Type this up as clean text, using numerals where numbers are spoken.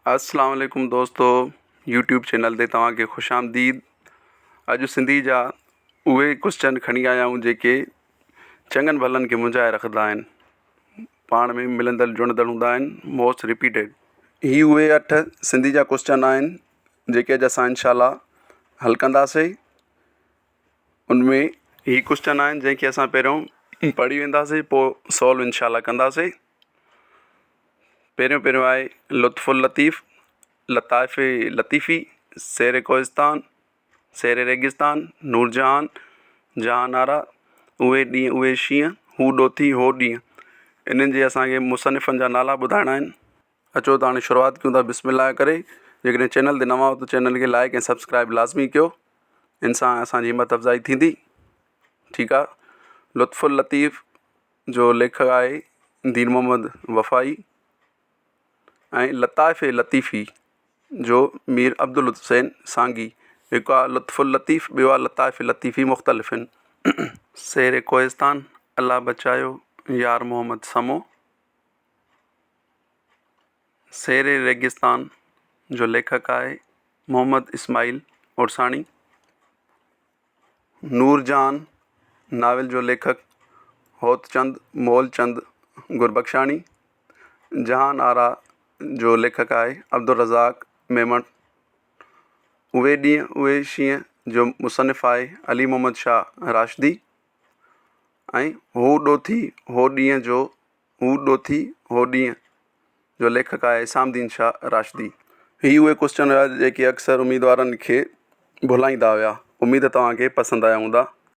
अस्सलाम वालेकुम दोस्तों, यूट्यूब चैनल ते तव्हांखे ख़ुशि आमदीद। अॼु सिंधी जा उहे क्वेश्चन खणी आया आहियूं जेके चङनि भलनि खे मुंझाए रखंदा आहिनि, पाण में मिलंदड़ जुड़ंदड़ हूंदा आहिनि, मोस्ट रिपीटेड। ही उहे 8 सिंधी जा क्वेश्चन आहिनि जेके अॼु असां इंशाल्लाह हल कंदासीं। उनमें ही क्वेश्चन आहिनि जंहिंखे असां पहिरियों पढ़ी वेंदासीं, पोइ सॉल्व इंशाल्लाह कंदासीं। पहिरियों आहे लुत्फ़ुल लतीफ़, लताइफ़ लतीफ़ी, शेर कोहिस्तान, शेर रेगिस्तान, नूरजहान, जहान आरा, उहे ॾींहं उहे शींहं, हू ॾोथी हो ॾींहं। इन्हनि जे असांखे मुसनिफ़नि जा नाला ॿुधाइणा आहिनि। अचो त हाणे शुरूआति कयूं था बिस्मिल्लाह करे। जेकॾहिं चैनल ते नवां हो त चैनल खे लाइक ऐं सब्सक्राइब लाज़मी कयो, इन सां असांजी हिम्मत अफ़ज़ाई थींदी। ठीकु आहे। लुत्फ़ुल लतीफ़ जो लेखक आहे दीन मोहम्मद वफ़ाई ऐं लताइफ़ लतीफ़ी जो मीर अब्दुल हुसैन सांगी। हिकु आहे लुत्फ़ुल लतीफ़, ॿियो आहे लताइफ़ लतीफ़ी मुख़्तलिफ़ आहिनि। शेर कोहिस्तान, अल्लाह बचायो यार मोहम्मद समो। शेर रेगिस्तान जो लेखक आहे मोहम्मद इस्माइल उरसानी। नूरजहान नाविल जो लेखक होतचंद मोलचंद गुरबख्शानी। जहान आरा जो लेखक आहे अब्दुल रज़ाक मेमण। उहे ॾींहं उहे शींहं जो मुसनिफ़ आहे अली मोहम्मद शाह राशिदी। ऐं हू ॾोथी हो ॾींहं जो लेखक आहे इसामुद्दीन शाह राशिदी। ही उहे क्वेश्चन हुआ जेके अक्सर उम्मीदवारनि खे भुलाईंदा हुआ। उम्मीद तव्हांखे पसंदि आया हूंदा।